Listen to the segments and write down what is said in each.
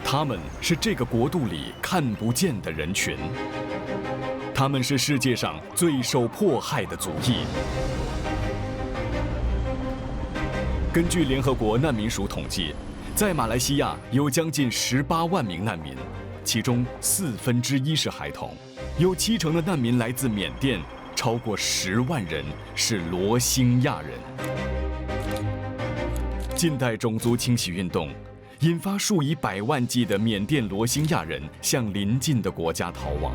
他们是这个国度里看不见的人群，他们是世界上最受迫害的族裔。根据联合国难民署统计，在马来西亚有将近18万名难民，其中1/4是孩童，有70%的难民来自缅甸，超过10万人是罗兴亚人。近代种族清洗运动引发数以百万计的缅甸罗兴亚人向邻近的国家逃亡，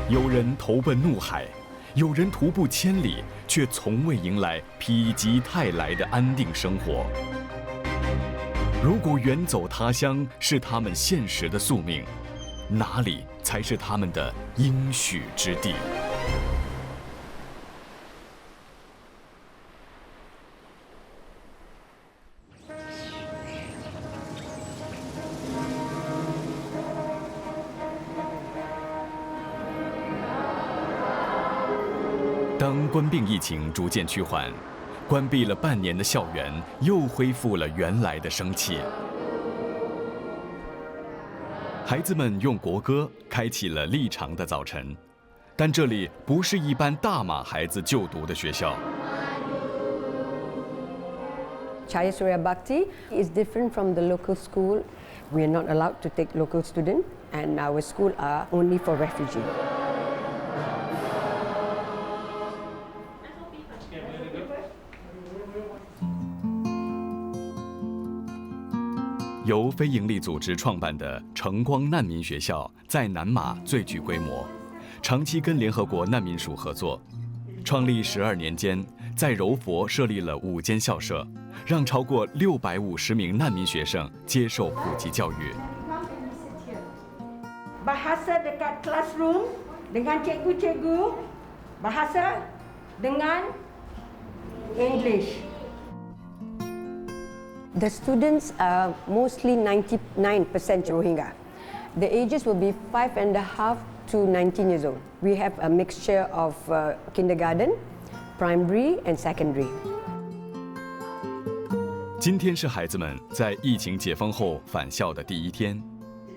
有人投奔怒海，有人徒步千里，却从未迎来否极泰来的安定生活。如果远走他乡是他们现实的宿命，哪里才是他们的应许之地？当冠病疫情逐渐趋缓，关闭了半年的校园又恢复了原来的生气。孩子们用国歌开启了丽长的早晨，但这里不是一般大马孩子就读的学校。Cahaya Surya Bhakti is different from the local school. We are not allowed to take local students, and our school are only for refugees. 由非营利组织创办的晨光难民学校在南马最具规模，长期跟联合国难民署合作，创立12年间，在柔佛设立了5间校舍，让超过650名难民学生接受普及教育。Bahasa dekat classroom dengan cikgu-cikgu, bahasa dengan English. The students are mostly 99% Rohingya. The ages will be 5.5 to 19 years old. We have a mixture of kindergarten, primary, and secondary. 今天是孩子们在疫情解封后返校的第1天。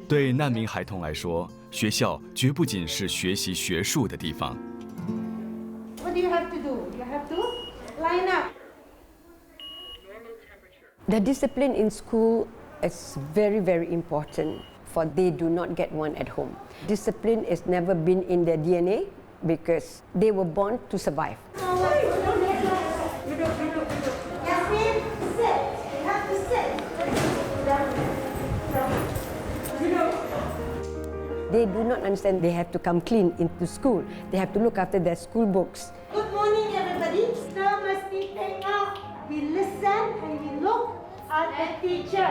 对难民孩童来说，学校绝不仅是学习学术的地方。What do you have to do? You have to line up. The discipline in school is very, very important, for they do not get one at home. Discipline has never been in their DNA because they were born to survive. Yasmin, sit. You have to sit. They do not understand they have to come clean into school. They have to look after their school books. Good morning, everybody. Still must be out. We listen and we look at the teacher.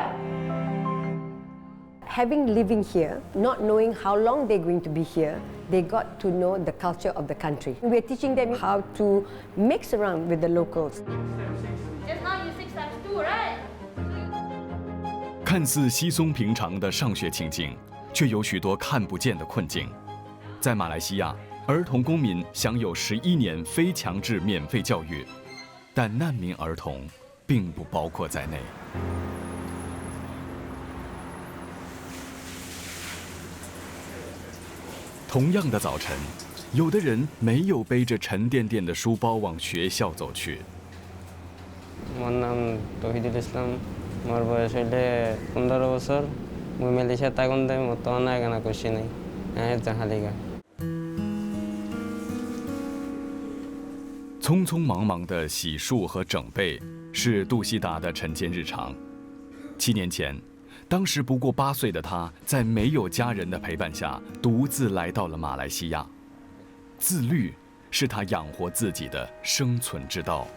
Having living here, not knowing how long they're going to be here, they got to know the culture of the country. We're teaching them how to mix around with the locals. Just now you 6 times 2, right? 看似稀松平常的上学情境，却有许多看不见的困境。在马来西亚，儿童公民享有11年非强制免费教育，但难民儿童并不包括在内。同样的早晨，有的人没有背着沉甸甸的书包往学校走去。আমার নাম তহিদুল ইসলাম, আমার বয়স হইলে 15 বছর। মুই মালয়েশিয়া তাগুন দেয় মতন এখানে করছি নাই, জাহালিগা।匆匆忙忙的洗漱和整被是杜西达的晨间日常。7年前，当时不过8岁的他，在没有家人的陪伴下，独自来到了马来西亚。自律是他养活自己的生存之道。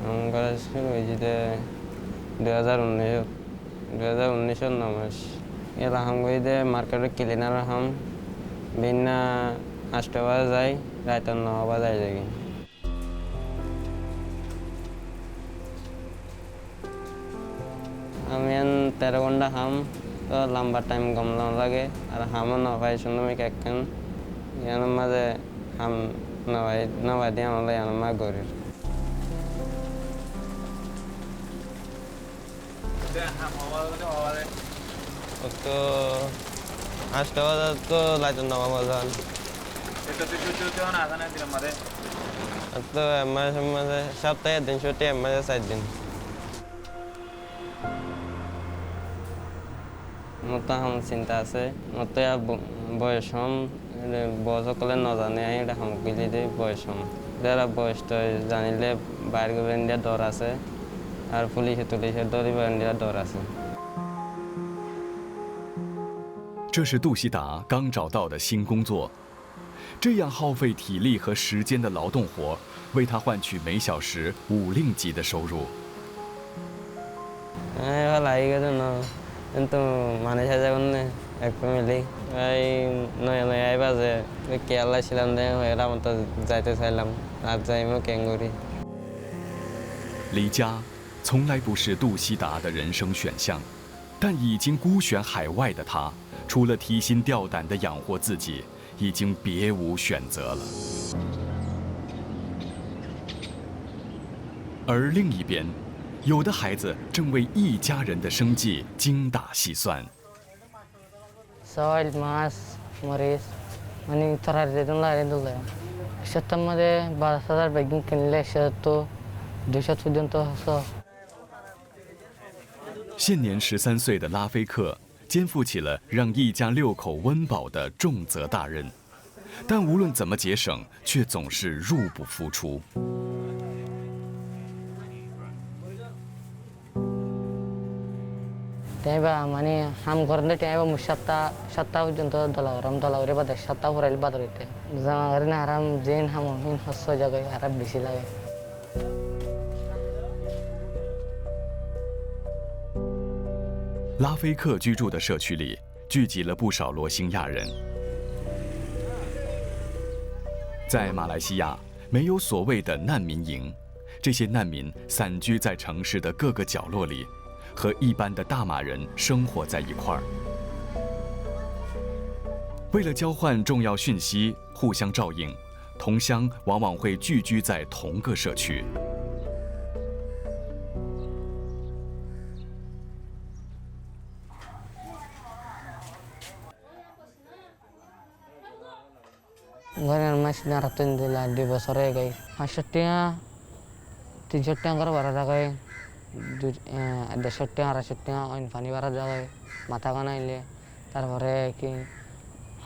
আমার শুরু হয়েছে 2019 নামাজ এলা হাম গইদে মার্কেটে ক্লিনার হাম বিনা 8টা বাজে যাই, রাত 9 বাজে যাই। আমি 13 ঘন্টা হাম তো লম্বা টাইম গমলাম লাগে আর হামও না ভাই সুন্দর একখান ইয়ার মাঝে হাম না ভাই দিয়ে আমরা ইয়ার মা গরির। তো 8টা বাজে তো লাইতেন নামা বাজান তো মাঝে মাঝে সপ্তাহে একদিন ছুটি মাঝে 4 দিন মতো আমার চিন্তা আছে মতো বয়স হম বয়স কলে নজানে এটা সামগ্রী দিয়ে বয়স হম যারা বয়সটা জানিলে বাইরে গেলে ইন্ডিয়ার ডর আছে আর পুলিশে তুলিশে ধরিব ইন্ডিয়ার ডর আছে 这是杜西达刚找到的新工作，这样耗费体力和时间的劳动活，为他换取每小时5令吉的收入。哎，来一个人呢，কিন্তু মানে সাজা করনে এক ফ্যামিলি এই নয় নয় আই বাজে কেরালা ছিলাম দে এরা মতো যাইতে চাইলাম আর যাইমো ক্যাঙ্গুরি 离家从来不是杜西达的人生选项，但已经孤悬海外的他，除了提心吊胆地养活自己，已经别无选择了。而另一边，有的孩子正为一家人的生计精打细算。 Salt, mas, moris, आणि थरारीतून लारे दिलं शेतामध्ये 12,000 बॅगिंग केलेले शेतो दिवसापर्यंत असं 现年13岁的拉菲克肩负起了让一家6口温饱的重责大任，但无论怎么节省，却总是入不敷出。 तेव्हा म्हणे हम करणे तेव्हा मग शता पर्यंत दलावर बदल शता भरायला बदल येते घरी आराम जेन हम हस्स जगह आराम बेसी लगे 拉菲克居住的社区里聚集了不少罗兴亚人。在马来西亚，没有所谓的难民营，这些难民散居在城市的各个角落里，和一般的大马人生活在一块儿。为了交换重要讯息，互相照应，同乡往往会聚居在同个社区。 Gaya masih naratin dila di besarnya gay. Hasilnya 3 shotnya anggar barat gay. Ada shotnya, ada shotnya, infani barat gay. Mata kana ile. Tarpore ki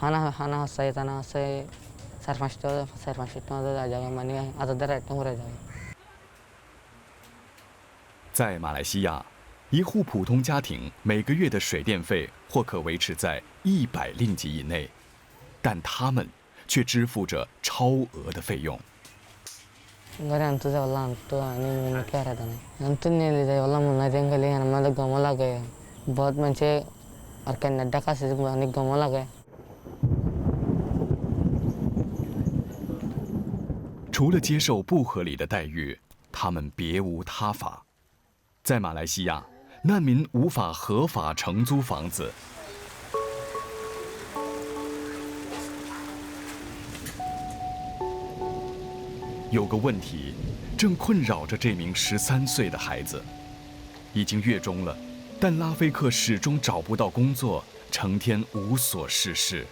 hana saya tanah saya sarfashto ada jaga mani ada darat tengure jaga. 在马来西亚，一户普通家庭每个月的水电费或可维持在100令吉以内，但他们 却支付着超额的费用。 Gaya antu saya ulang tu ini mikir ada nih. Antu ni lihat ulang mana tinggal ni, mana gamal lagi. बहुत म्हणजे अर्कन डका सेani gamal lagi. 除了接受不合理的待遇，他们别无他法。在马来西亚，难民无法合法承租房子。 有个问题正困扰着这名13岁的孩子，已经月中了，但拉菲克始终找不到工作，成天无所事事。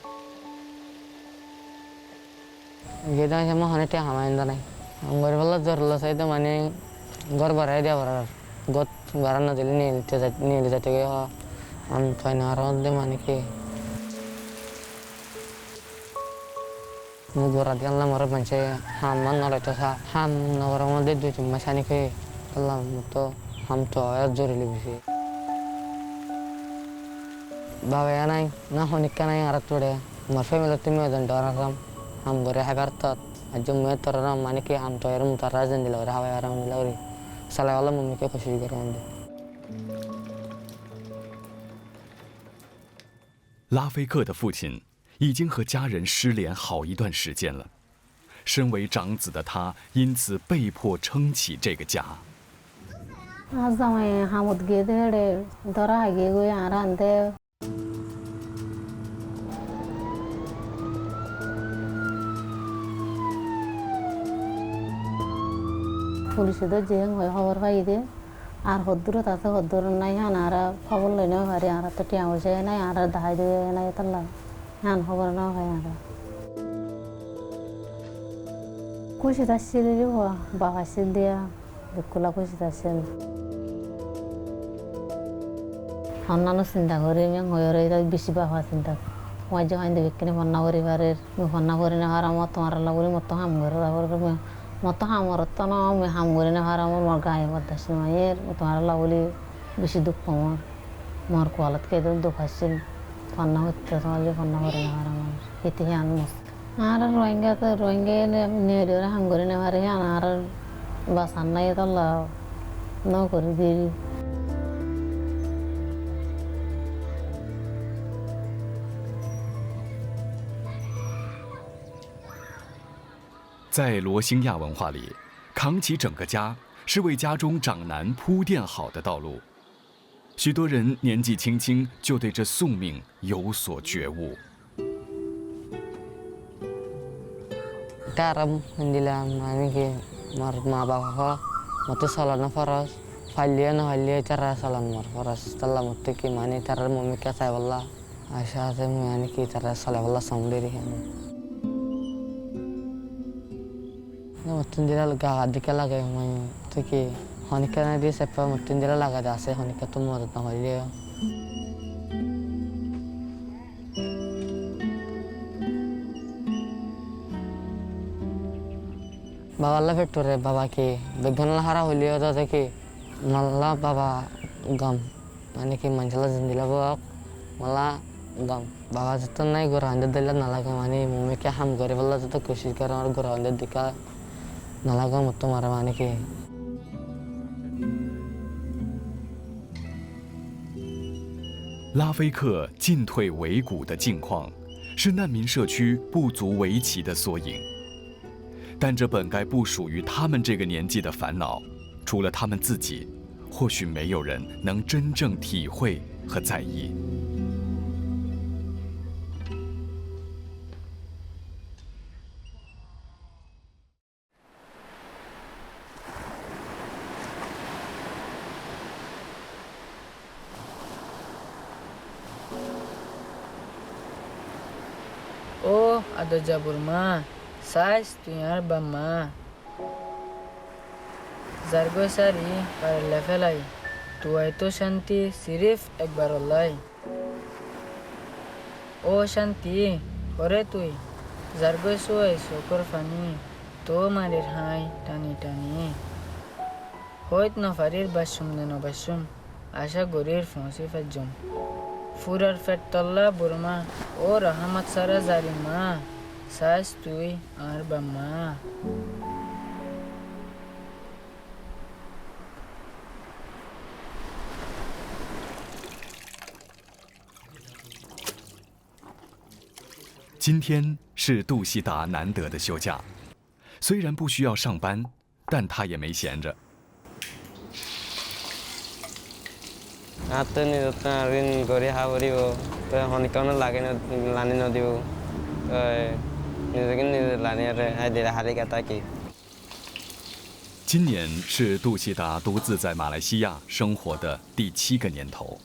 Kita cuma hanya tiang hamain tanah. Anggur bela jorlo saya itu mana gor barai dia barar. Got baran nanti ni lihat juga. Am fine around dia mana ki. Mugur adian lah marah macam haman orang itu sah ham orang orang dia tu macam ni ki. Kalau muto ham tu ayat jori lebih sih. Bawa ya nai, nah honikkan nai arat tu deh. Marfai melati me dan orang ram. हम गोरे हकारतात अजून मैं तर ना माने की हम तो यार मुताराजन दिला रहा है यार हम दिला रे साला वाला मम्मी के खुशी करेंगे 拉菲克的父亲已经和家人失联好一段时间了，身为长子的他因此被迫撑起这个家。 Azamai hamut gede de dora hage go yarande police तो जेंग होय खबर पाई दे আর হদ্দুরও তাতে হদ্দুর নাই হ্যাঁ আর খবর লইনেও পারি আর তো টিয়া বসে নাই আর দাহাই দিয়ে নাই তাল্লা হ্যাঁ খবর নেওয়া হয় আর খুশি থাকছিল যে বাবা সে দিয়া দুঃখলা খুশি থাকছেন অন্যান্য চিন্তা করি হয়ে তাই বেশি বাবা চিন্তা মই যে হয় দেবিকিনি ফন্না পরিবারের ফন্না করে নেওয়ার আমার তোমার বলি মতো হাম করে মতো হামর তো না আমি হাম করে নেওয়ার আমার মোর গায়ে বাতাস মায়ের তোমার বলি বেশি দুঃখ মোর কোয়ালত কে দুঃখ আসছিল ফন্না হচ্ছে তোমার যে ফন্না করে নেওয়ার আমার ইতিহাস আনমস আর রোহিঙ্গা তো রোহিঙ্গা নিয়ে হাম করে নেওয়ার আর বাসার নাই তো ন করে দিই在罗兴亚文化里，扛起整个家是为家中长男铺垫好的道路。许多人年纪轻轻就对这宿命有所觉悟。Karam mendilam ani ke mar ma bapa ko matu salana faras fallia cara salan mar faras setelah matu ki mani cara memikir saya wallah asya saya mani ki cara salah wallah sendiri kan matu dira laga adika laga mai tu ki honika na dia sepa matu dira laga jase honika tu mau datang fallia बाबाला भेटतो रे बाबा की बेगनला हारा होली होता था कि मला बाबा गम माने की मंचला जिंदीला बघ मला गम बाबा जत नाही गुरांदे दिला नाला का माने मम्मी क्या हम करे वाला जत कोशिश कर और गुरांदे दिखा नाला का मत मारा माने की 拉菲克进退维谷的境况，是难民社区不足为奇的缩影。但这本该不属于他们这个年纪的烦恼，除了他们自己，或许没有人能真正体会和在意。Oh, ada Jaburma. Sais tuyar bama. Zargo sari par lefelai. Tuai to shanti sirif ekbar Allah. Oh shanti, hore tui. Zargo soy sokor fani. To marir hai tani tani. Hoit no farir bashum no bashum. Asha gorir fonsi fajum. Furar fettalla burma. Oh rahmat sara zarima. Sais tui ar bama.今天是杜西达难得的休假，虽然不需要上班，但他也没闲着。Atau ni rin gori hawari bo, tu honikana lagi lani no diu, ni sekin ni lani ada ada hari kata ki。今年是杜西达独自在马来西亚生活的第7个年头。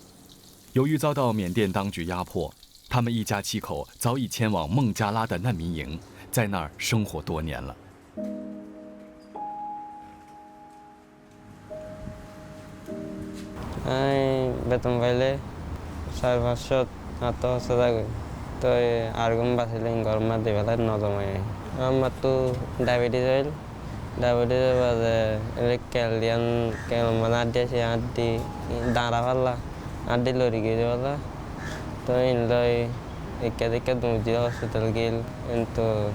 由于遭到缅甸当局压迫，他们一家7口早已迁往孟加拉的难民营，在那儿生活多年了。betul balik, saya masuk atau sedang tu argum basiling gorma di balik nozamai. Matu diabetes pada kalian mana dia sih adi darah wala adi lori gitu wala. Tu ini ikat muncul hospital gil untuk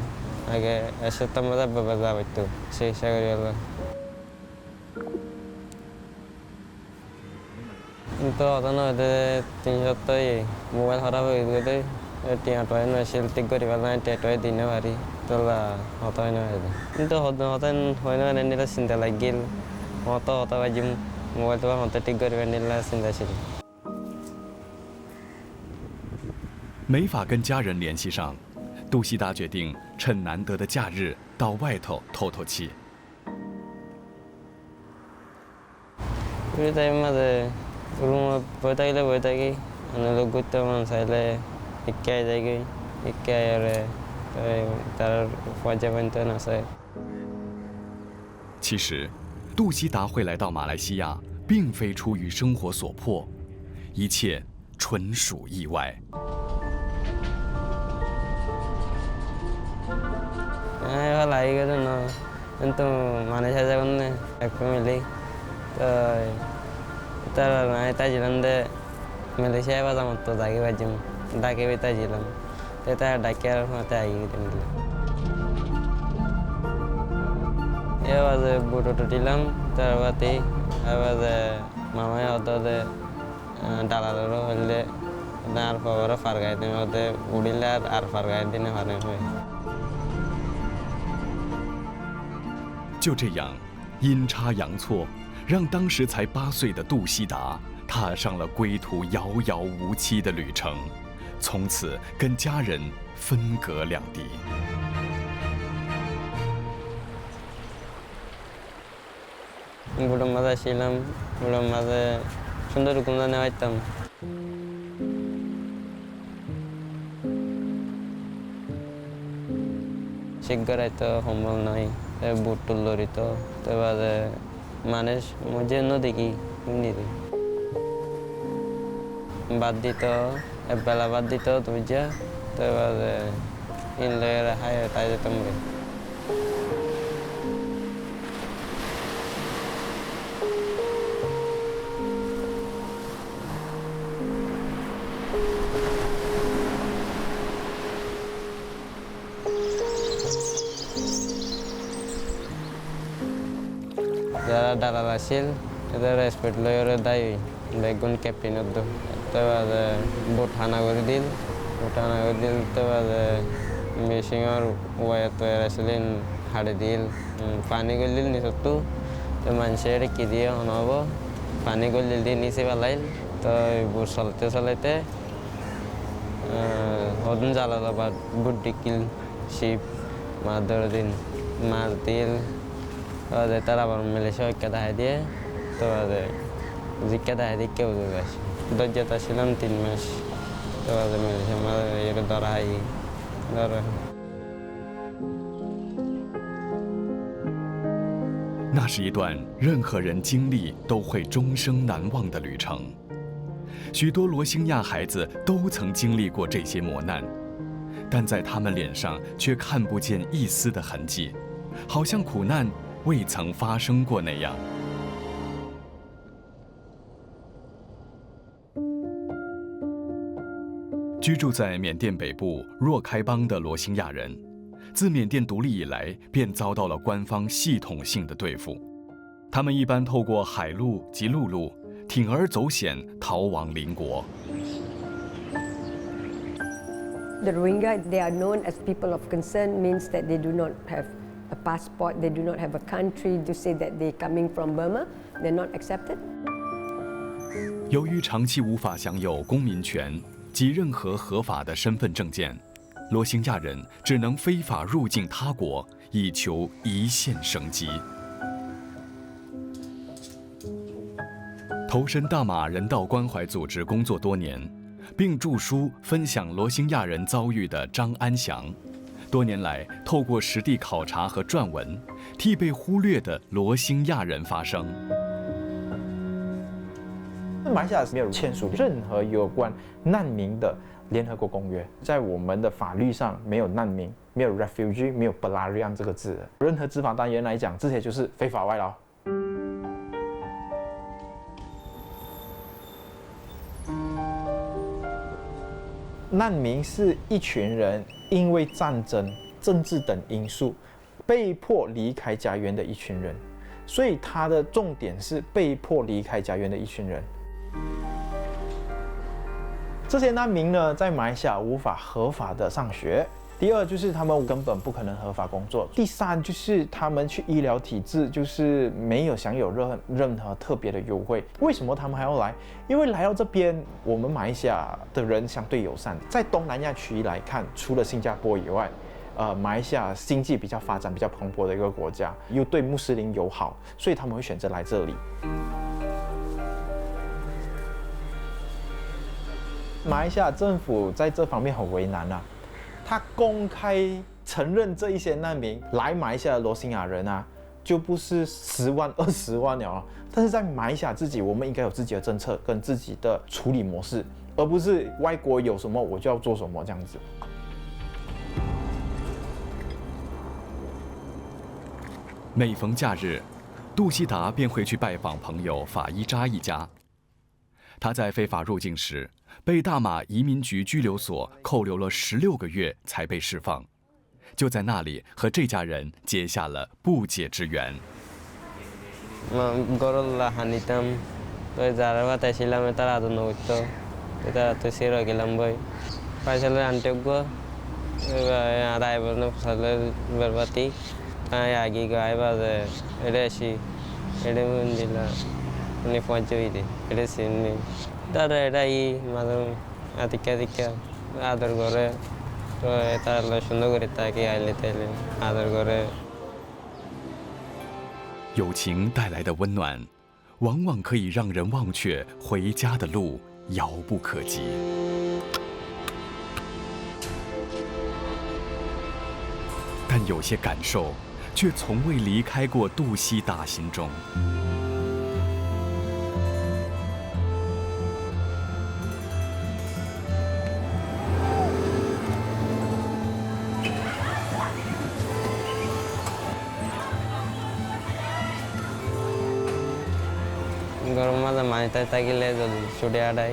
agak asal mata berbeza itu sih saya wala. Itu orang ada tinggal tu mobile harap begitu tiang toy nasil tiga ribu lain tiang toy dina hari tu lah hotel ini ada. Itu hotel ini ni lah sinta lagi, hotel wajib mobile tu hotel tiga ribu ni lah sinta sih。没法跟家人联系上，杜西达决定趁难得的假日到外头透透气。ফ্রি টাইম মাঝে রুমত বই থাকলে বই থাকি অনেক ঘুরতে মন চাইলে শিক্ষায় যাই গই শিক্ষায় আর তার পর্যায় পর্যন্ত আছে。其实，杜希达会来到马来西亚，并非出于生活所迫，一切纯属意外。我来一个人呢，untuk Malaysia jalan nih, aku milih, terus naik tajilan deh, Malaysia apa sama tuh daki bajum, daki beta tajilan, kita daki harus mati lagi gitu. Ya was butuh tilam, terus was mama ya waktu deh dalam lalu deh, dar power fargai deh, waktu udilat ar fargai deh nih fargai gue。就这样，阴差阳错，让当时才8岁的杜希达踏上了归途遥遥无期的旅程，从此跟家人分隔两地。belum ada silam, belum ada sunda dukungan yang hitam. Sigar itu hombol nai. Butul lor itu, terus manis, mungkin no deki, ini tu. Bad itu, bela bad itu tu je, terus in layer high tadi temui. Dalam hasil itu respect lawyer dai begun captain itu terus boat hana gordil terus missing or wire to wrestling hadil pani gordil ni satu terus manusia kidia onobo pani gordil di ni sebalail terus boat salte hodun jala labat boat dikil ship mother din martil ada terabar Malaysia kita hadiah, tu ada jika dah hadiah kau tu guys, dah jatuh silam 3 mas, tu ada Malaysia mana yang darahai, darah。那是一段任何人经历都会终生难忘的旅程。许多罗兴亚孩子都曾经历过这些磨难，但在他们脸上却看不见一丝的痕迹，好像苦难未曾发生过那样。居住在缅甸北部若开邦的罗兴亚人，自缅甸独立以来便遭到了官方系统性的对付。他们一般透过海路及陆路铤而走险逃亡邻国。The Rohingya, they are known as people of concern, means that they do not have a passport, they do not have a country to say that they're coming from Burma, they're not accepted. 由于长期无法享有公民权及任何合法的身份证件，罗兴亚人只能非法入境他国，以求一线生机。投身大马人道关怀组织工作多年，并著书分享罗兴亚人遭遇的张安祥，多年来透过实地考察和撰文，替被忽略的罗兴亚人发声。马来西亚没有签署任何有关难民的联合国公约，在我们的法律上没有难民，没有 refugee， 没有 pelarian 这个字。任何执法单元来讲，这些就是非法外劳。难民是一群人因为战争、政治等因素被迫离开家园的一群人，所以它的重点是被迫离开家园的一群人。这些难民呢，在马来西亚无法合法的上学。第二就是他们根本不可能合法工作。第三就是他们去医疗体制就是没有享有任何特别的优惠。为什么他们还要来？因为来到这边，我们马来西亚的人相对友善。在东南亚区域来看，除了新加坡以外，马来西亚经济比较发展、比较蓬勃的一个国家，又对穆斯林友好，所以他们会选择来这里。马来西亚政府在这方面很为难啊，他公开承认这一些难民来马来西亚的罗兴亚人啊，就不是10万、20万了。但是在马来西亚自己，我们应该有自己的政策跟自己的处理模式，而不是外国有什么我就要做什么这样子。每逢假日，杜希达便会去拜访朋友法伊扎一家。他在非法入境时，被大马移民局拘留所扣留了16个月才被释放，就在那里和这家人结下了不解之缘。গরুল্লাহ হানিতাম তো যারা বাতাইছিলাম তারা আদর নগরতো তারা তো সিরা গেলাম বই পাইসালে আনটেগো রাইবরনে ফসালে বরবাতি আগে গায় বাজে এটা আসি এটা মন্দিলা উনি পঞ্চবিদে এটা সিননি তারা এটাই মাঝে আতিকা আদর করে তো তারা সুন্দর করে তাকে আইলে তাইলে আদর করে。友情带来的温暖，往往可以让人忘却回家的路遥不可及。但有些感受，却从未离开过杜希达心中。গরম মাঝে মানিতে থাকিলে যদি ছুটে আড়াই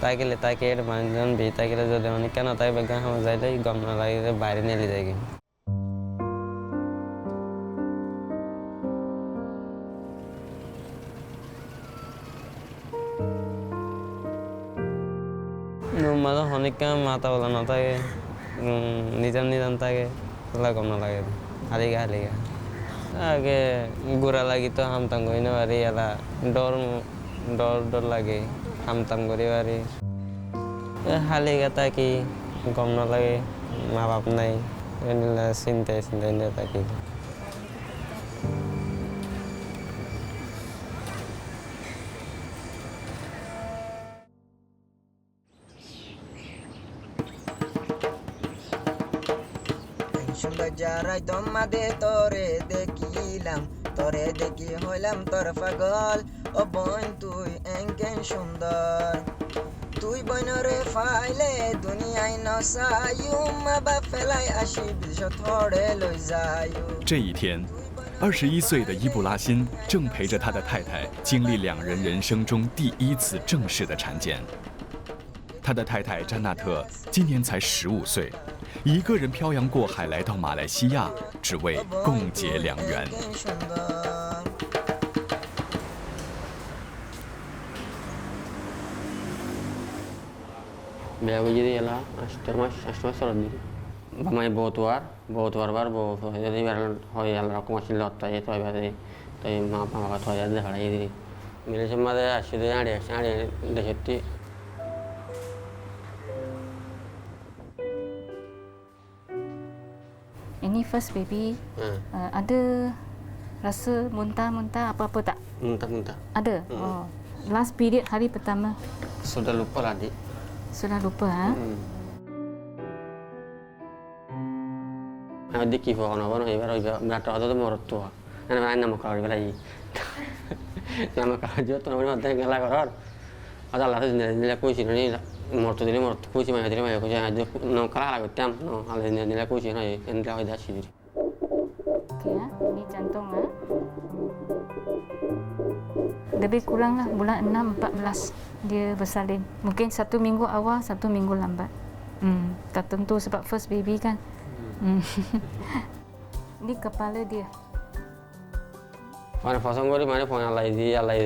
থাকিলে তাকে মানুষজন ভি থাকিলে যদি অনেক কেন তাই বেগা আমার যাইলে গম না লাগে বাইরে নিয়ে যায় মাঝে অনেক মাথা বলা না থাকে নিজাম থাকে গম না লাগে হালিগা আগে গোড়া লাগি তো হামতাম করি না পারি এলা ডর লাগে হামতাম করি পারি হালি গাতা কি গম না লাগে মা বাপ নাই চিন্তাই নিয়ে থাকি সুন্দর যারাই তোমাদের তোরে দেখিলাম তোরে দেখি হইলাম তোর পাগল ও বোন তুই এঙ্কেন সুন্দর তুই বইনরে ফাইলে দুনিয়ায় নসায়ু মা বাপ ফেলাই আসি বিষ থরে লই যায়ু。这一天，21岁的伊布拉辛正陪着他的太太经历2人人生中第1次正式的产检。他的太太詹纳特今年才15岁，一个人漂洋过海来到马来西亚，只为共结良缘。biaya jadi ialah termas salat diri. Bamai botuar bar bo jadi biar hoy al aku masih lot tay to biar tay ma pa to ya de halai diri. Mile semua de aside ade de jetti. Ini first baby, ada rasa muntah apa-apa tak? Muntah. Ada. Oh. Last period hari pertama. Sudah lupa lah, Dik. Sudah lupa, ha? Adik kifo kan apa nih? Baru berata atau morot tua. Nama kalau lagi. Nama kalau juga tuh namanya ada yang lain orang. Ada lah tuh nilai kuisi nih morot kuisi mah jadi mah kuisi aja. No kalah lagi tiam. No ada nilai kuisi nih. Nilai ada sih. Okey ya, ini jantung ha. Lebih kuranglah bulan 6, 14 dia bersalin. Mungkin 1 minggu awal, 1 minggu lambat. Tak tentu sebab first baby kan. Ini kepala dia. Mana pasang gori mana phone alai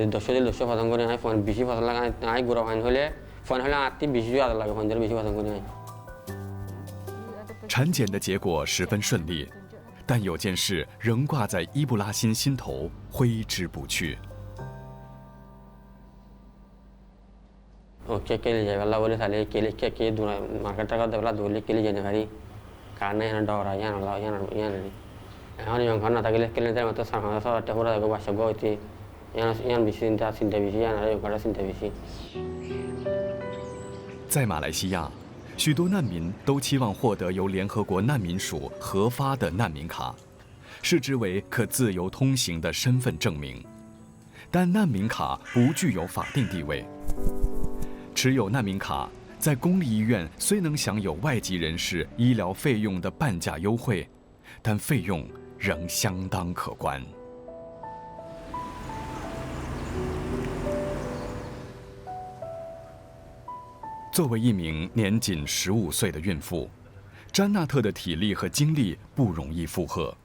dosho pasang gori ai phone bisi pasang laga ai gura phone hole ati bisi ada laga phone bisi pasang gori ai。产检的结果十分顺利，但有件事仍挂在伊布拉辛心头，挥之不去。Oke kali jaga lah boleh saling kali dua market jaga dah lah dua kali jadi hari karena yang ada orang yang lah yang yang karena tak kali dah mata sama sama tak pura jaga bahasa gua itu yang bisi cinta bisi yang ada yang kada cinta bisi。在马来西亚，许多难民都期望获得由联合国难民署核发的难民卡，视之为可自由通行的身份证明。但难民卡不具有法定地位。持有难民卡，在公立医院虽能享有外籍人士医疗费用的半价优惠，但费用仍相当可观。作为一名年仅15岁的孕妇，詹纳特的体力和精力不容易负荷。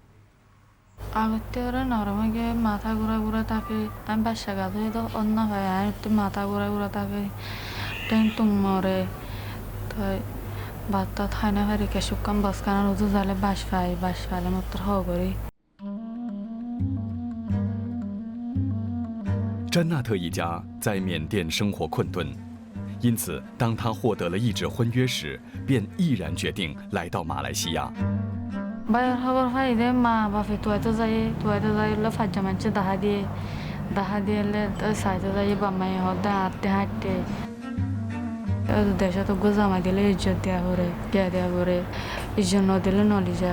আগতে নরমাগে মাথা ঘোরা থাকে আমি বাসা গাধে তো অন্য হয় আমি মাথা ঘোরা থাকে টেন তুম মরে তাই বাতা থাই না ভারি কে সুকাম বাসকানা রুজু জালে বাস ফাইলে মাত্র হ করি 詹纳特一家在缅甸生活困顿，因此当他获得了一纸婚约时，便毅然决定来到马来西亚。 বাইরের খবর পাই দে মা বাপে তুয়াইতে যাই লো ফাজ্জা মানছে দাহা দিয়ে সাইতে যাই বাম্মাই হদা হাঁটতে দেশে তো গোজামাই দিলে ইজ্জত দেওয়া করে ইজ্জত ন দিলে নলিজা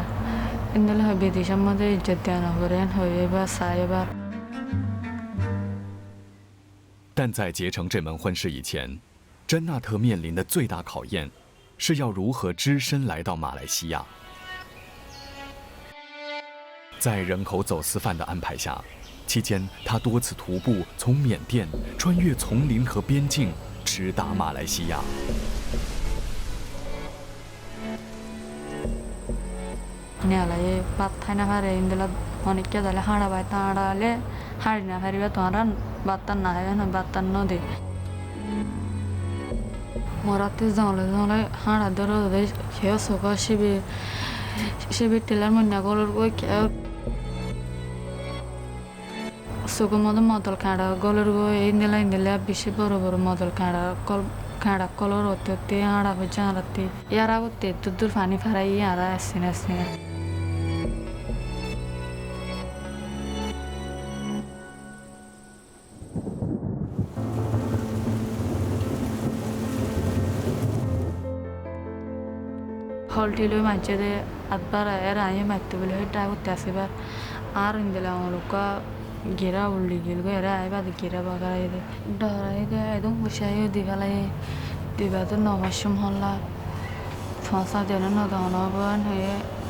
ইন্দিলে হয় বিদেশের মধ্যে ইজ্জত দেওয়া না করে হয় এবার সাই এবার 但在结成这门婚事以前，詹纳特面临的最大考验，是要如何只身来到马来西亚。 在人口走私犯的安排下，期间他多次徒步从缅甸穿越丛林和边境，直达马来西亚。你来把台那块的印度了，我那家在那哈达白塔那里，哈那块的多人把塔那还那把塔那的。Morate zanle ha na daro de kheo soka shibi telar monna golor go kheo soka modo model kada golor go indela bishi boro model kada color hote te hada bajanati yara hote tudur fani farai yara asina Holtilo manchede adbara era ay maktubul hita uttasibar ar indela amuluka gira ulli gilgo era ay bad gira bagara ide dara ide edum hushayo digalay dibadu no mashum holla fansa dena no dana ban he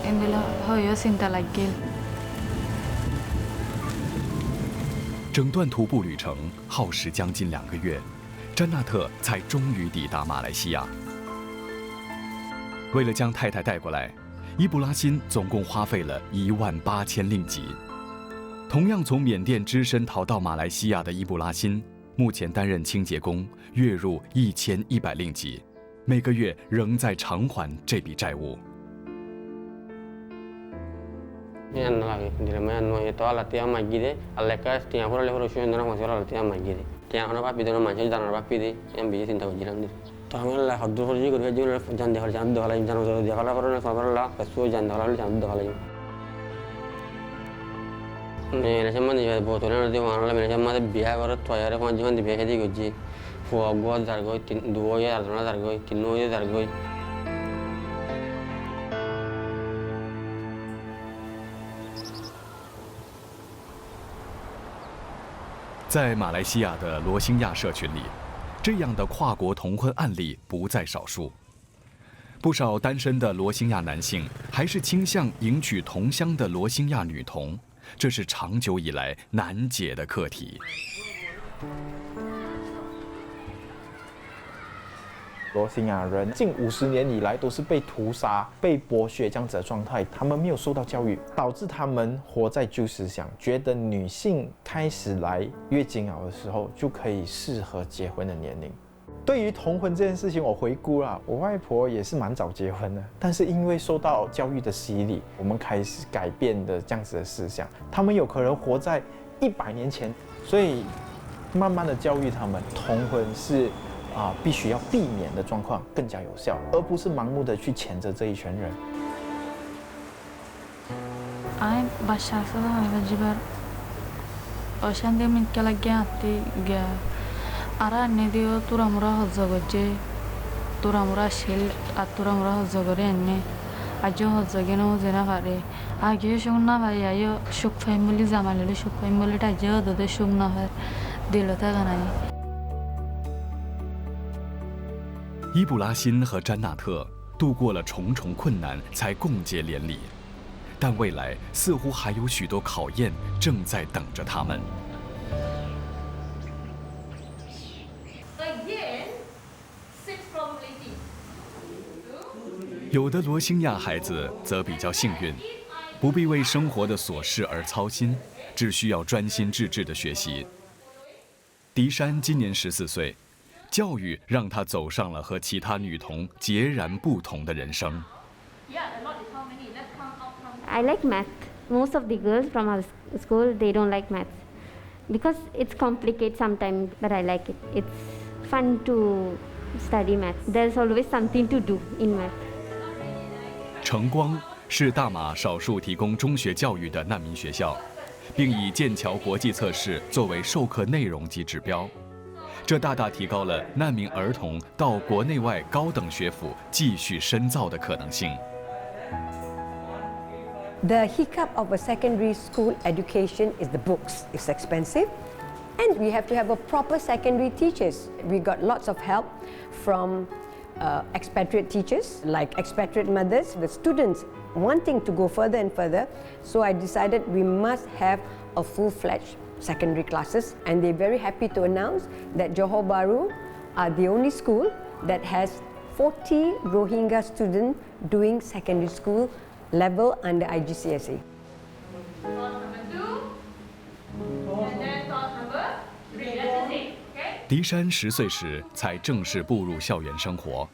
indela hoyo sinta lagil 整段徒步旅程耗时将近2个月，詹纳特才终于抵达马来西亚。 为了将太太带过来，伊布拉辛总共花费了18000令吉。同样从缅甸只身逃到马来西亚的伊布拉辛，目前担任清洁工，月入1100令吉，每个月仍在偿还这笔债务。 Yan lagi, di rumah anu itu alat tiang magide, aleka tiang pura leher usia indona masih alat tiang magide. Tiang mana papi dona macam jangan papi di, yang biasa cinta wajiran di. Tahu lah, hadur hadur juga juga jangan dehal jangan dia kalau korang sabar lah, kesuai jangan dehal. Nih, macam mana dia botolnya nanti mana lah, macam mana biaya baru tuh ya, kalau jangan dibiaya di gaji, gua dargoi, 2 ya, dargoi, 3 ya dargoi. 在马来西亚的罗兴亚社群里，这样的跨国同婚案例不在少数。不少单身的罗兴亚男性还是倾向迎娶同乡的罗兴亚女童，这是长久以来难解的课题。 罗兴亚人近50年以来都是被屠杀、被剥削这样子的状态，他们没有受到教育，导致他们活在旧思想，觉得女性开始来月经的时候就可以适合结婚的年龄。对于同婚这件事情，我回顾了，我外婆也是蛮早结婚的，但是因为受到教育的洗礼，我们开始改变的这样子的思想。他们有可能活在100年前，所以慢慢的教育他们，同婚是。 必须要避免的状况更加有效，而不是盲目的去谴责这一群人。I bahasa saya jibar, ocean dia minta lagi hati ga, ara ne dia turamura hazagoje, aturamura shil aturamura hozogore enne ajo hozogeno zena pare age shungna bhai ayo shuk family zamalele shuk family ta je dode shungna har dilota ganai 伊布拉辛和詹纳特度过了重重困难，才共结连理。但未来似乎还有许多考验正在等着他们。有的罗兴亚孩子则比较幸运，不必为生活的琐事而操心，只需要专心致志地学习。迪珊今年14岁，教育让她走上了和其他女童截然不同的人生。I like math. Most of the girls from our school, they don't like math because it's complicated sometimes, but I like it. It's fun to study math. There's always something to do in math. 晨光是大马少数提供中学教育的难民学校，并以剑桥国际测试作为授课内容及指标，这大大提高了难民儿童到国内外高等学府继续深造的可能性。The hiccup of a secondary school education is the books. It's expensive, and we have to have a proper secondary teachers. We got lots of help from expatriate teachers, like expatriate mothers, the students wanting to go further and further. So I decided we must have a full-fledged secondary classes, and they're very happy to announce that Johor Bahru are the only school that has 40 Rohingya students doing secondary school level under IGCSE. 迪珊10岁时才正式步入校园生活，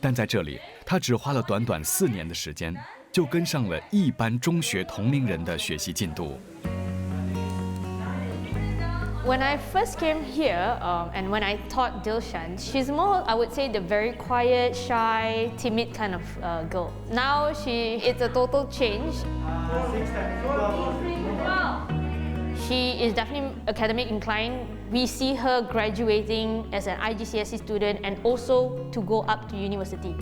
但在这里，她只花了短短4年的时间，就跟上了一般中学同龄人的学习进度。When I first came here, and when I taught Dilshan, she's more, I would say, the very quiet, shy, timid kind of girl. Now it's a total change. She is definitely academic inclined. We see her graduating as an IGCSE student and also to go up to university.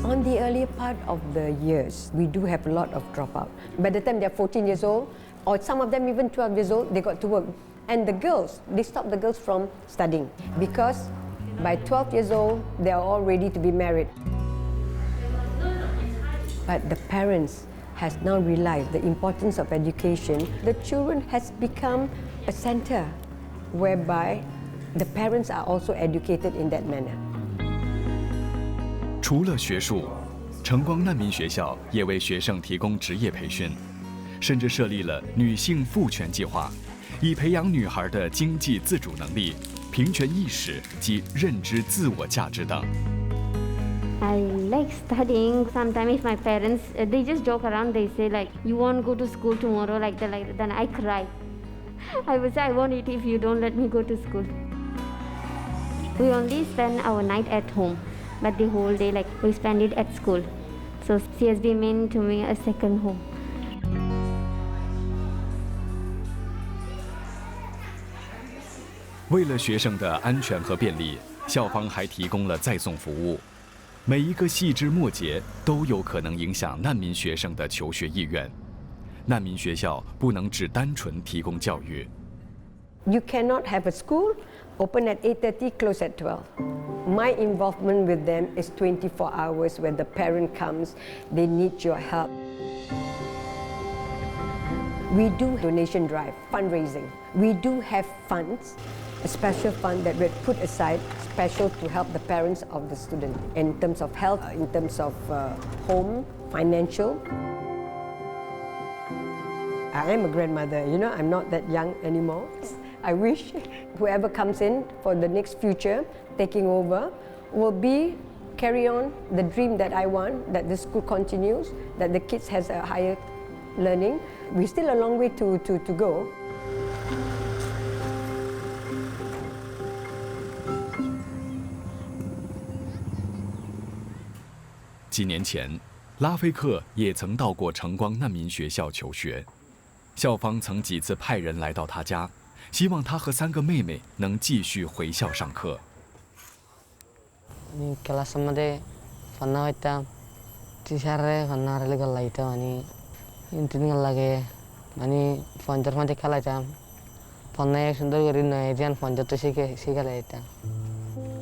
On the earlier part of the years, we do have a lot of dropout. By the time they're 14 years old, or some of them even 12 years old, they got to work. And the girls, they stop the girls from studying because by 12 years old, they are all ready to be married. But the parents has now realized the importance of education. The children has become a center whereby the parents are also educated in that manner. 除了学术，晨光难民学校也为学生提供职业培训，甚至设立了女性赋权计划，以培养女孩的经济自主能力、平权意识及认知自我价值等。I like studying. Sometimes if my parents, they just joke around, they say like, you won't go to school tomorrow like that, then I cry. I would say I won't eat if you don't let me go to school. We only spend our night at home, but the whole day like we spend it at school. So CSB meant to me a second home. 为了学生的安全和便利，校方还提供了再送服务。每一个细枝末节都有可能影响难民学生的求学意愿。难民学校不能只单纯提供教育。You cannot have a school open at 8:30, close at 12. My involvement with them is 24 hours. When the parent comes, they need your help. We do donation drive, fundraising. We do have funds, a special fund that we put aside special to help the parents of the student in terms of health, in terms of home, financial. I am a grandmother, you know, I'm not that young anymore. I wish whoever comes in for the next future, taking over, will carry on the dream that I want, that the school continues, that the kids has a higher learning. We're still a long way to go. 几年前，拉菲克也曾到过晨光难民学校求学，校方曾几次派人来到他家，希望他和3个妹妹能继续回校上课。 Ini kelas sama deh, pernah kita tisare pernah rela kalau itu ani intinya lagi ani fonjer mati kalau itu pernah sundar kiri nih jangan fonjer tuh sih kalau itu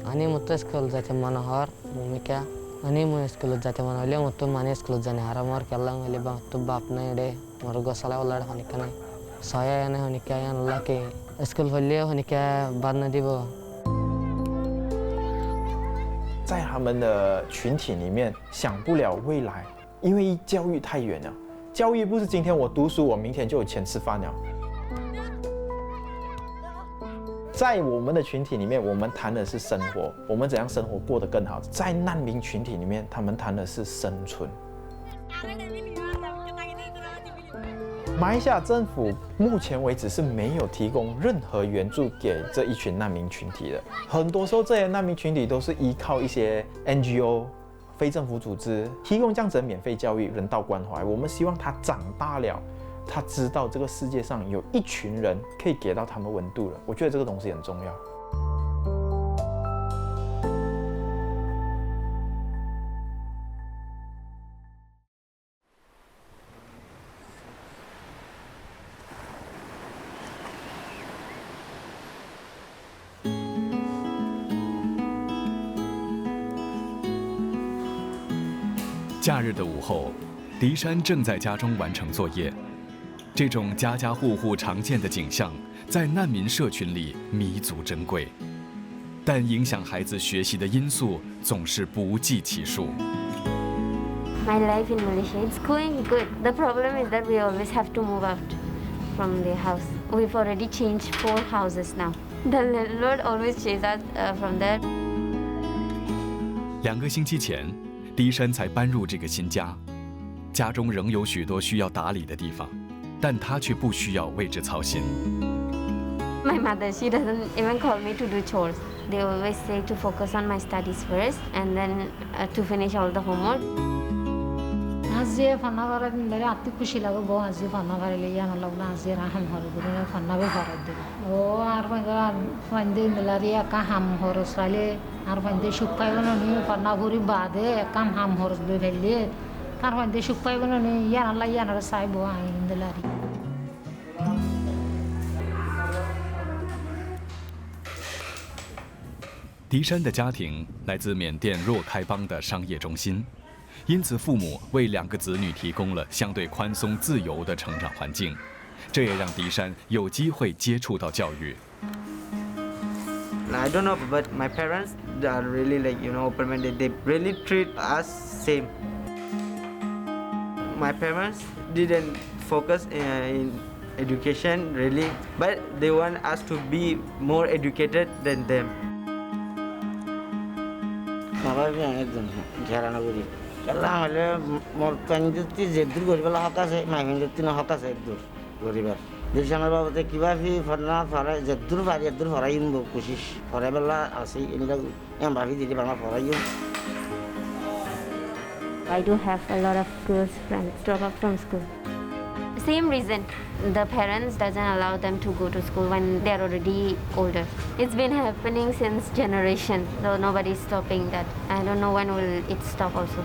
ani mutu sekolah jadi mana har mungkin ani mau sekolah jadi mana lihat mutu mana sekolah jadi haram or kalau nggak bang tuh bap nih deh morgo salah ular honika nih saya nih honika yang laki sekolah lihat honika badna dibo 在他们的群体里面想不了未来，因为教育太远了。教育不是今天我读书，我明天就有钱吃饭了。在我们的群体里面，我们谈的是生活，我们怎样生活过得更好。在难民群体里面，他们谈的是生存。马来西亚政府目前为止是没有提供任何援助给这一群难民群体的。很多时候，这些难民群体都是依靠一些 NGO 非政府组织提供这样子的免费教育、人道关怀。我们希望他长大了，他知道这个世界上有一群人可以给到他们温度了。我觉得这个东西很重要。 假日的午后，迪山正在家中完成作业。这种家家户户常见的景象，在难民社群里弥足珍贵。但影响孩子学习的因素总是不计其数。 My life in Malaysia, it's going good. The problem is that we always have to move out from the house. We've already changed 4 houses now. The landlord always chases us from there. 2个星期前，迪山才搬入这个新家，家中仍有许多需要打理的地方，但他却不需要为之操心。 My mother, she doesn't even call me to do chores. They always say to focus on my studies first and then to finish all the homework. Azir fanna varat nilai atti khushi lago bo azir fanna varile yana lagna azir ham horu gurune fanna be varat de o arbanga fande nilari ka ham horu sale arbande shukkai banani fanna guri bade kam ham horu be velle arbande shukkai banani yana la yana sai bo ain nilari. 迪山的家庭来自缅甸若开邦的商业中心，因此父母为2个子女提供了相对宽松自由的成长环境，这也让迪山有机会接触到教育。 I don't know, but my parents they are really open-minded. They really treat us same. My parents didn't focus in education really, but they want us to be more educated than them. Dilshanar babate kiba fi farna fara jaddur fara yum kushish fara bella asi inda yang bafi didi bama fara yum. I do have a lot of girls friends drop out from school. Same reason, the parents doesn't allow them to go to school when they're already older. It's been happening since generation, so nobody's stopping that. I don't know when will it stop also.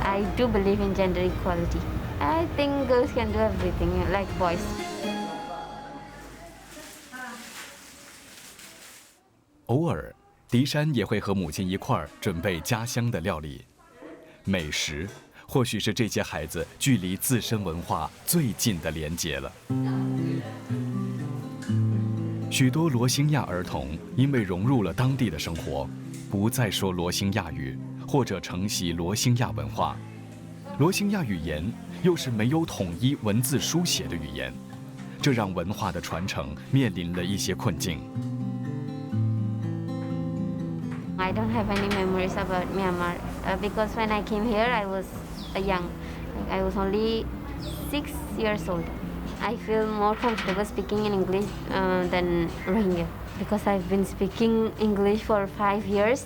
I do believe in gender equality. I think girls can do everything like boys. 偶尔，迪山也会和母亲一块儿准备家乡的料理。美食或许是这些孩子距离自身文化最近的连结了。许多罗兴亚儿童因为融入了当地的生活，不再说罗兴亚语，或者承袭罗兴亚文化。罗兴亚语言又是没有统一文字书写的语言，这让文化的传承面临了一些困境。 I don't have any memories about Myanmar because when I came here, I was young. I was only 6 years old. I feel more comfortable speaking in English than Rohingya because I've been speaking English for 5 years.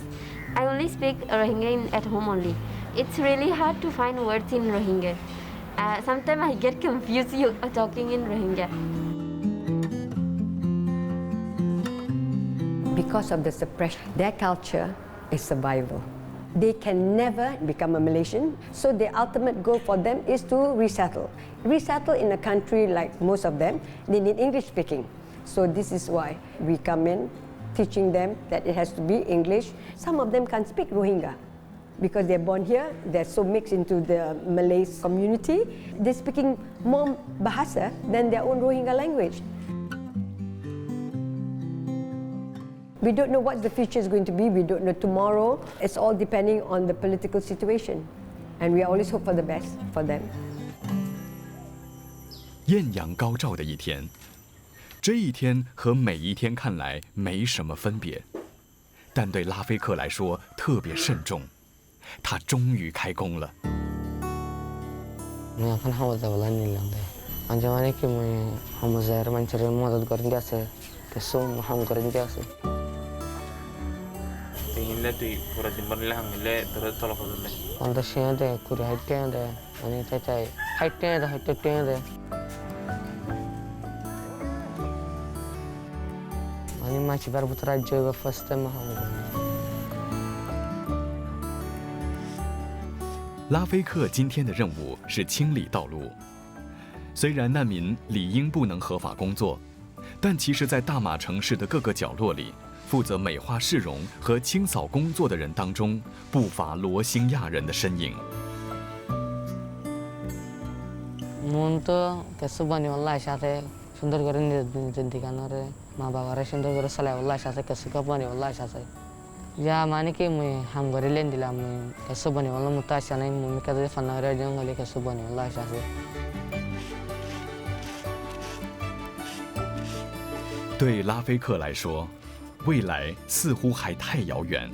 I only speak Rohingya at home only. It's really hard to find words in Rohingya. Sometimes I get confused you are talking in Rohingya. because of the suppression. Their culture is survival. They can never become a Malaysian, so the ultimate goal for them is to resettle. Resettle in a country like most of them, they need English speaking. So this is why we come in teaching them that it has to be English. Some of them can't speak Rohingya because they're born here, they're so mixed into the Malay community. They're speaking more Bahasa than their own Rohingya language. We don't know what the future is going to be. We don't know tomorrow. It's all depending on the political situation. And we always hope for the best for them. 艳阳高照的一天，这一天和每一天看来没什么分别，但对拉菲克来说特别慎重。他终于开工了。Ini akan hawa zawalan nilang deh. Anjamane ki moi hamuzair mancerin modal gorin gase. Kesum ham gorin gase. Tingin tu pura timbar lah hangile terus tolak kodun deh. Anda siang deh, kuri haitnya deh. Ani cacai haitnya deh. Ani masih baru putra juga first time ham. 拉菲克今天的任务是清理道路。虽然难民理应不能合法工作，但其实，在大马城市的各个角落里，负责美化市容和清扫工作的人当中，不乏罗兴亚人的身影。Untuk kesubuhan Allah sahaja, sundar koran jentikan orang, mabak orang sundar koran salah Allah sahaja, kesubuhan Allah sahaja. Ya mana ke mui ham gorilen dilam mui kesubuhan Allah mutasya naik mui kata fana orang jangan oleh kesubuhan Allah sahaja. 对拉菲克来说，未来似乎还太遥远，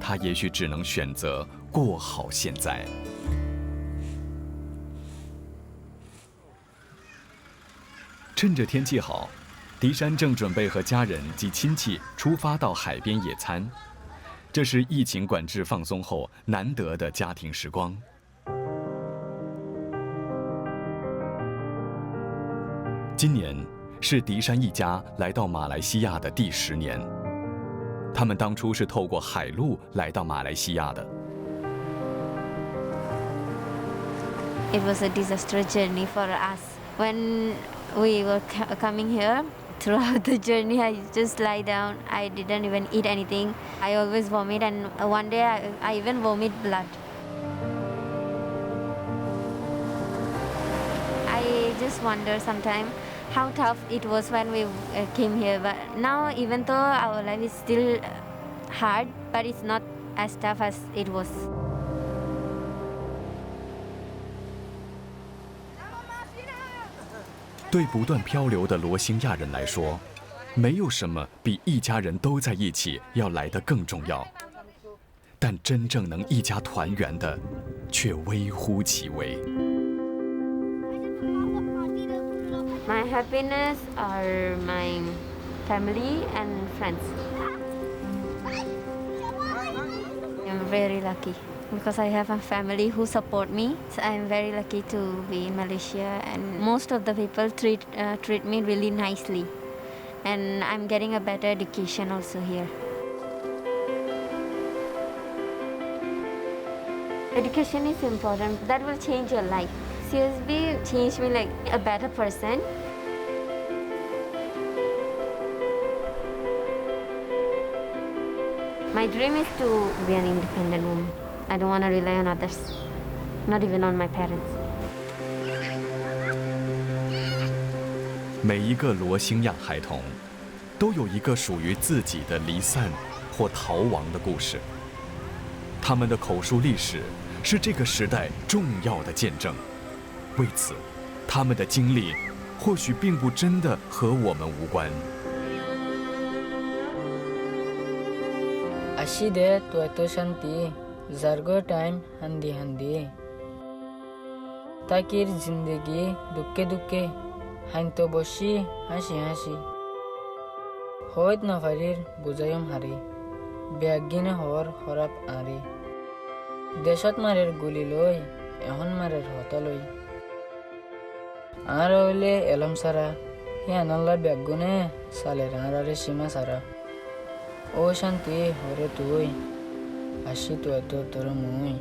他也许只能选择过好现在。趁着天气好，迪山正准备和家人及亲戚出发到海边野餐，这是疫情管制放松后难得的家庭时光。今年是迪山一家来到马来西亚的第10年，他们当初是透过海路来到马来西亚的。It was a disastrous journey for us. When we were coming here, throughout the journey, I just lie down. I didn't even eat anything. I always vomit, and one day I even vomit blood. I just wonder sometimes how tough it was when we came here. But now, even though our life is still hard, but it's not as tough as it was. 对不断漂流的罗兴亚人来说，没有什么比一家人都在一起要来得更重要。但真正能一家团圆的，却微乎其微。My happiness are my family and friends. I'm very lucky. Because I have a family who support me, so I'm very lucky to be in Malaysia, and most of the people treat me really nicely, and I'm getting a better education also here. Education is important. That will change your life. CSB changed me like a better person. My dream is to be an independent woman. I don't want to rely on others, not even on my parents. 每一个罗兴亚孩童，都有一个属于自己的离散或逃亡的故事。他们的口述历史是这个时代重要的见证。为此，他们的经历或许并不真的和我们无关。Aside tuaito shanti. Zargo time handi handi. Takir zindagi dukke dukke. Hanto boshi hashi hashi. Hoit na farir bujayam hari. Biagine hor horap ari. Deshat marer guli loy. Ehon marer hotaloy. Arole elam sara. He analla biagune saler arare shima sara. ও শান্তি হরে তুই আসি তো এত তোর মুই